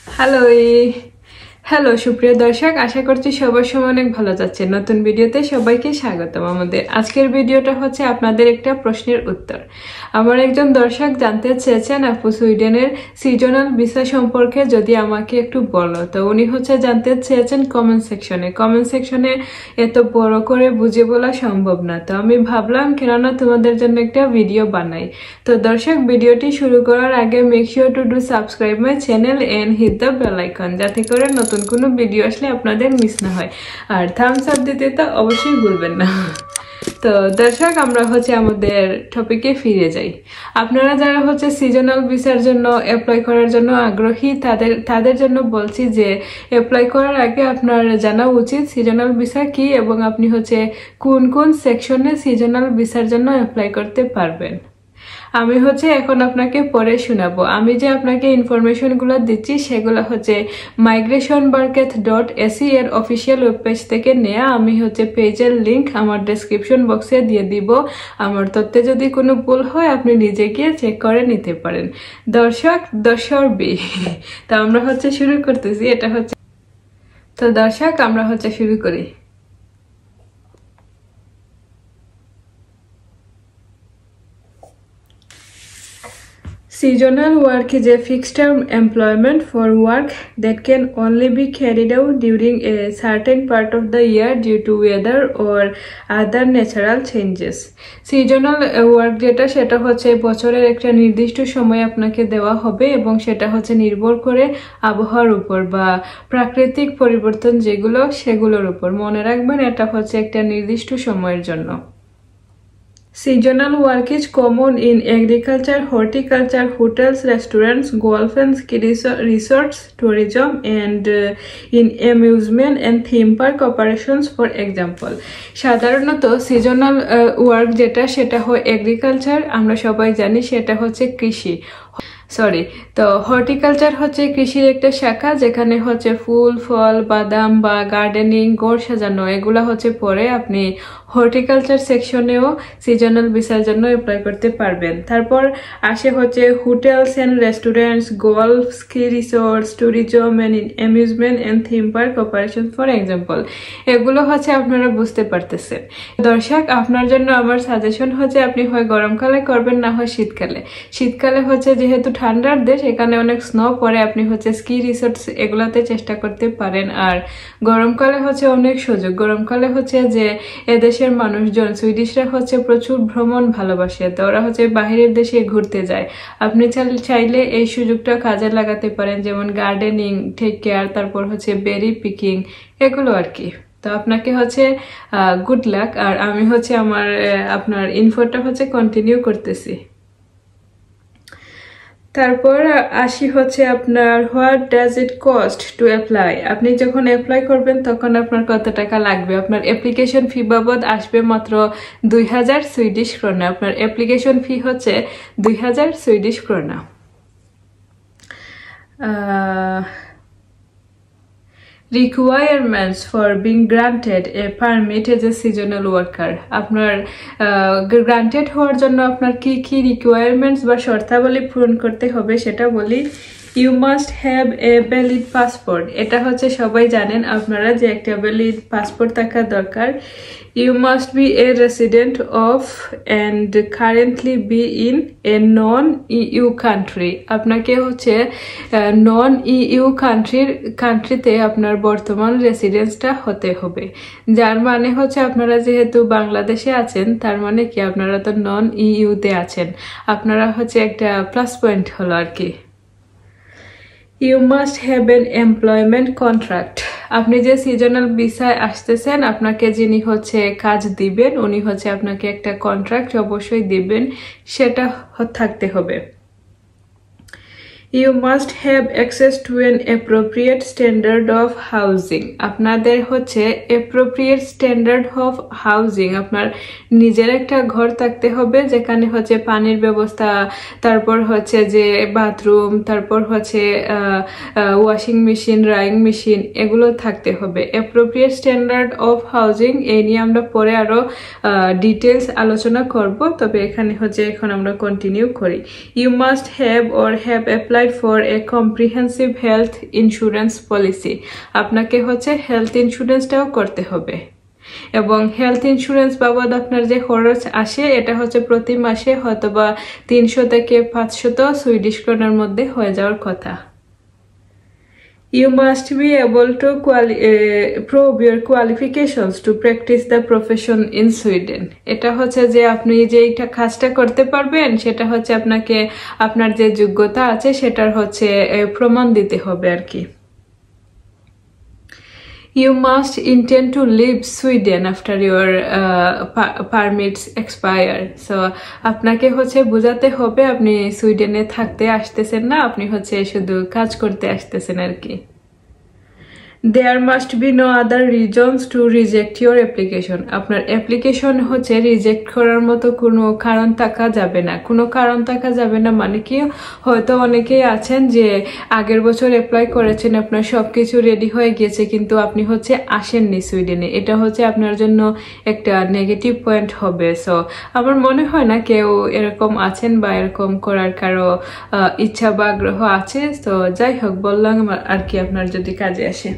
Hello hello সুপ্রিয় দর্শক, আশা করছি সবার সময় অনেক ভালো যাচ্ছে। নতুন ভিডিওতে সবাইকে স্বাগতম। আমাদের আজকের ভিডিওটা হচ্ছে আপনাদের একটা প্রশ্নের উত্তর। আমার একজন দর্শক জানতে চেয়েছেন, আপু সুইডেনের সিজনাল ভিসা সম্পর্কে যদি আমাকে একটু বলো। তো উনি হচ্ছে জানতে চেয়েছেন কমেন্ট সেকশনে এত বড় করে বুঝে বলা সম্ভব না। তো আমি ভাবলাম কেননা তোমাদের জন্য একটা ভিডিও বানাই। তো দর্শক, ভিডিওটি শুরু করার আগে make sure to do subscribe my channel and hit the bell icon, যাতে করে নতুন কোনো ভিডিও আসলে আপনাদের মিস না হয়। আর থামস আপ দিতে তো অবশ্যই ভুলবেন না। তো দর্শক, আমরা হচ্ছে আমাদের টপিকে ফিরে যাই। আপনারা যারা হচ্ছে সিজনাল ভিসার জন্য অ্যাপ্লাই করার জন্য আগ্রহী, তাদের জন্য বলছি যে অ্যাপ্লাই করার আগে আপনার জানা উচিত সিজনাল ভিসা কি এবং আপনি হচ্ছে কোন কোন সেকশনে সিজনাল ভিসার জন্য অ্যাপ্লাই করতে পারবেন। আমি হচ্ছে এখন আপনাকে পরে শোনাবো। আমি যে আপনাকে ইনফরমেশনগুলো দিচ্ছি সেগুলো হচ্ছে migrationbarket.se এর অফিসিয়াল ওয়েবপেজ থেকে নেওয়া। আমি হচ্ছে পেজের লিংক আমার ডেসক্রিপশন বক্সে দিয়ে দিব। আমার তথ্যে যদি কোনো ভুল হয় আপনি নিজে গিয়ে চেক করে নিতে পারেন। দর্শক তো আমরা হচ্ছে শুরু করতেছি। দর্শক, আমরা হচ্ছে শুরু করি। Seasonal work is a fixed-term employment for work that can only be carried out during a certain part of the year due to weather or other natural changes. Seasonal work সেটা হচ্ছে বছরের একটা নির্দিষ্ট সময় আপনাকে দেওয়া হবে এবং সেটা হচ্ছে নির্ভর করে আবহাওয়ার উপর বা প্রাকৃতিক পরিবর্তন সেগুলোর উপর। মনে রাখবেন, এটা হচ্ছে একটা নির্দিষ্ট সময়ের জন্য। Seasonal work is common in agriculture, horticulture, hotels, restaurants, golf and ski resorts, tourism, and in amusement and theme park operations, for example. সাধারণত সিজনাল ওয়ার্ক সেটা হয় এগ্রিকালচার, আমরা সবাই জানি সেটা হচ্ছে কৃষি। তো হর্টিকালচার হচ্ছে কৃষির একটা শাখা, যেখানে হচ্ছে ফুল ফল বাদাম বা গার্ডেনিং ঘর সাজানো এগুলা হচ্ছে পরে আপনি হর্টিকালচার সেকশনেও সিজনাল ভিসার জন্য অ্যাপ্লাই করতে পারবেন। তারপর আসে হচ্ছে hotels and restaurants, golf, ski resorts, tourism and amusement and theme park operation, for example. এগুলো হচ্ছে আপনারা বুঝতে পারতেছেন। দর্শক, আপনার জন্য আমার সাজেশন হচ্ছে আপনি হয় গরমকালে করবেন না হয় শীতকালে হচ্ছে যেহেতু ঠান্ডার দেশ, এখানে অনেক স্নো পড়ে, আপনি হচ্ছে স্কি রিসোর্টস এগুলাতে চেষ্টা করতে পারেন। আর গরমকালে হচ্ছে অনেক সুযোগ। গরমকালে হচ্ছে যে এদেশের মানুষজন সুইডিশরা হচ্ছে প্রচুর ভ্রমণ ভালোবাসে, তো ওরা হচ্ছে বাহিরের দেশে ঘুরতে যায়। আপনি চাইলে এই সুযোগটা কাজে লাগাতে পারেন, যেমন গার্ডেনিং, টেক কেয়ার, তারপর হচ্ছে বেরি পিকিং, এগুলো আর কি। তো আপনাকে হচ্ছে গুড লাক। আর আমি হচ্ছে আপনার ইনফোটা হচ্ছে কন্টিনিউ করতেছি। তারপর আসি হচ্ছে আপনার what does it cost to apply. আপনি যখন অ্যাপ্লাই করবেন তখন আপনার কত টাকা লাগবে। আপনার অ্যাপ্লিকেশন ফি বাবদ আসবে মাত্র 2000 সুইডিশ ক্রোনা। আপনার অ্যাপ্লিকেশন ফি হচ্ছে 2000 Swedish krona. Requirements for being granted a permit as a seasonal worker. আপনার গ্রান্টেড হওয়ার জন্য আপনার কি কি রিকোয়ারমেন্টস বা শর্তাবলী পূরণ করতে হবে সেটা বলি। You must have a valid passport. এটা হচ্ছে সবাই জানেন আপনারা যে একটা ভ্যালিড পাসপোর্ট থাকা দরকার। You must be a resident of and currently be in a non EU country. আপনাকে হচ্ছে নন ইউ কান্ট্রিতে আপনার বর্তমান রেসিডেন্সটা হতে হবে। যার মানে হচ্ছে আপনারা যেহেতু বাংলাদেশে আছেন, তার মানে কি আপনারা তো নন ইউতে আছেন। আপনারা হচ্ছে একটা প্লাস পয়েন্ট হলো আর কি। You must have an employment contract. আপনি যে সিজনাল ভিসায় আসতেছেন, আপনাকে যিনি হচ্ছে কাজ দিবেন উনি হচ্ছে আপনাকে একটা কন্ট্রাক্ট অবশ্যই দিবেন, সেটা থাকতে হবে। You must have access to an appropriate standard of housing. আপনাদের হচ্ছে অ্যাপ্রোপ্রিয়েট স্ট্যান্ডার্ড অফ হাউজিং, আপনার নিজের একটা ঘর থাকতে হবে যেখানে হচ্ছে পানির ব্যবস্থা, তারপর হচ্ছে যে বাথরুম, তারপর হচ্ছে ওয়াশিং মেশিন, ড্রাইং মেশিন, এগুলো থাকতে হবে। অ্যাপ্রোপ্রিয়েট স্ট্যান্ডার্ড অফ হাউজিং এই নিয়ে আমরা পরে আরো ডিটেলস আলোচনা করব, তবে এখানে হচ্ছে এখন আমরা কন্টিনিউ করি। You must have or have apply apply for a comprehensive health insurance policy. আপনাকে হচ্ছে হেলথ ইন্স্যুরেন্সটাও করতে হবে এবং হেলথ ইন্স্যুরেন্স বাবদ আপনার যে খরচ আসে এটা হচ্ছে প্রতি মাসে হয়তোবা 300 থেকে 500 সুইডিশ ক্রোনার মধ্যে হয়ে যাওয়ার কথা। You must be able to prove your qualifications to practice the profession in Sweden. এটা হচ্ছে যে আপনি যে এইটা কাজটা করতে পারবেন সেটা হচ্ছে আপনাকে আপনার যে যোগ্যতা আছে সেটার হচ্ছে প্রমাণ দিতে হবে আর কি। You must intend to leave Sweden after your permits expire. So আপনাকে হচ্ছে বোঝাতে হবে আপনি সুইডেনে থাকতে আসতেছেন না, আপনি হচ্ছে শুধু কাজ করতে আসতেছেন আর কি। There must be no other reasons to reject your application. আপনার অ্যাপ্লিকেশন হচ্ছে রিজেক্ট করার মতো কোনো কারণ থাকা যাবে না। কোনো কারণ থাকা যাবে না মানে কি, হয়তো অনেকেই আছেন যে আগের বছর অ্যাপ্লাই করেছেন, আপনার সবকিছু রেডি হয়ে গেছে কিন্তু আপনি হচ্ছে আসেননি সুইডেনে, এটা হচ্ছে আপনার জন্য একটা নেগেটিভ পয়েন্ট হবে। সো আমার মনে হয় না কেউ এরকম আছেন বা এরকম করার কারো ইচ্ছা বা আগ্রহ আছে। তো যাই হোক বললাম আর কি, আপনার যদি কাজে আসে।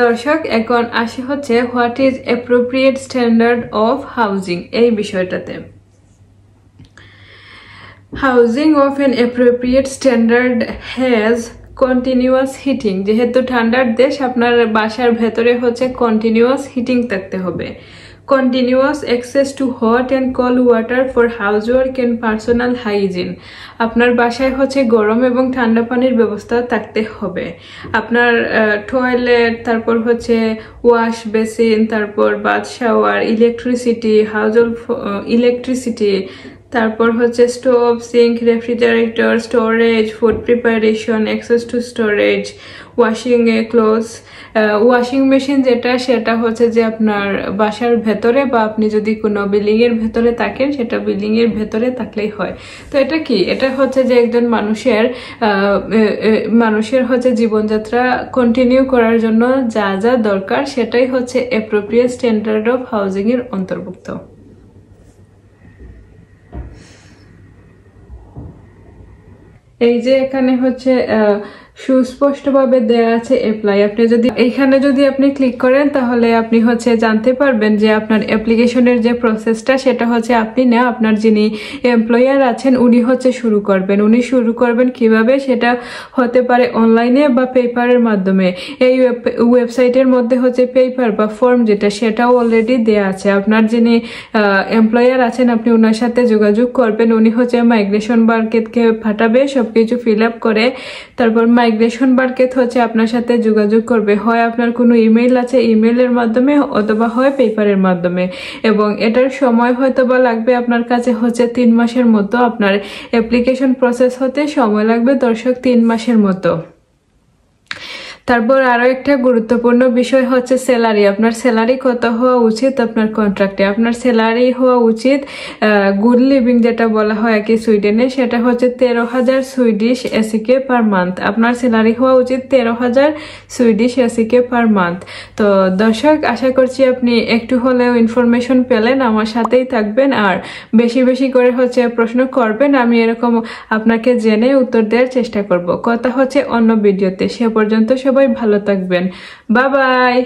দর্শক এখন আসি হচ্ছে what is appropriate standard of housing এই বিষয়টাতে। Housing of an appropriate standard has continuous heating. যেহেতু ঠান্ডার দেশ, আপনার বাসার ভেতরে হচ্ছে কন্টিনিউয়াস হিটিং থাকতে হবে। Continuous access to hot and cold water for housework and personal hygiene. আপনার বাসায় হচ্ছে গরম এবং ঠান্ডা পানির ব্যবস্থা থাকতে হবে। আপনার টয়লেট, তারপর হচ্ছে ওয়াশ বেসিন, তারপর বাথ শাওয়ার, ইলেকট্রিসিটি, ইলেকট্রিসিটি, তারপর হচ্ছে stove, sink, refrigerator, storage, food preparation, access to storage, washing clothes. Washing machine যেটা সেটা হচ্ছে যে আপনার বাসার ভেতরে বা আপনি যদি কোনো বিল্ডিংয়ের ভেতরে থাকেন সেটা বিল্ডিংয়ের ভেতরে থাকলেই হয়। তো এটা কি, এটা হচ্ছে যে একজন মানুষের হচ্ছে জীবনযাত্রা কন্টিনিউ করার জন্য যা যা দরকার সেটাই হচ্ছে অ্যাপ্রোপ্রিয়েট স্ট্যান্ডার্ড অফ হাউজিং এর অন্তর্ভুক্ত। এই যে এখানে হচ্ছে সুস্পষ্টভাবে দেয়া আছে অ্যাপ্লাই। আপনি যদি এইখানে যদি আপনি ক্লিক করেন তাহলে আপনি হচ্ছে জানতে পারবেন যে আপনার অ্যাপ্লিকেশনের যে প্রসেসটা সেটা হচ্ছে আপনি না, আপনার যিনি এমপ্লয়ার আছেন উনি হচ্ছে শুরু করবেন। উনি শুরু করবেন কিভাবে, সেটা হতে পারে অনলাইনে বা পেপারের মাধ্যমে। এই ওয়েবসাইটের মধ্যে হচ্ছে পেপার বা ফর্ম যেটা সেটাও অলরেডি দেয়া আছে। আপনার যিনি এমপ্লয়ার আছেন আপনি ওনার সাথে যোগাযোগ করবেন, উনি হচ্ছে মাইগ্রেশন বার্কেটকে পাঠাবে সবকিছু ফিল আপ করে। তারপর মাইগ্রেশন বার্কেট হচ্ছে আপনার সাথে যোগাযোগ করবে, হয় আপনার কোনো ইমেইল আছে ইমেইলের মাধ্যমে অথবা হয় পেপারের মাধ্যমে। এবং এটার সময় হয়তো বা লাগবে আপনার কাছে হচ্ছে 3 মাসের মতো। আপনার অ্যাপ্লিকেশন প্রসেস হতে সময় লাগবে দর্শক 3 মাসের মতো। তারপর আরো একটা গুরুত্বপূর্ণ বিষয় হচ্ছে স্যালারি। আপনার স্যালারি কত হওয়া উচিত আপনার কন্ট্রাক্টে? আপনার স্যালারি হওয়া উচিত গুড লিভিং যেটা বলা হয় আর কি সুইডেনে, সেটা হচ্ছে 13,000 সুইডিশ এসিকে পার মান্থ। আপনার স্যালারি হওয়া উচিত 13,000 সুইডিশ এসিকে পার মান্থ। তো দর্শক আশা করছি আপনি একটু হলেও ইনফরমেশন পেলেন, আমার সাথেই থাকবেন আর বেশি বেশি করে হচ্ছে প্রশ্ন করবেন, আমি এরকম আপনাকে জেনে উত্তর দেওয়ার চেষ্টা করব। কথা হচ্ছে অন্য ভিডিওতে, সে পর্যন্ত সবাই ভালো থাকবেন, বাই বাই।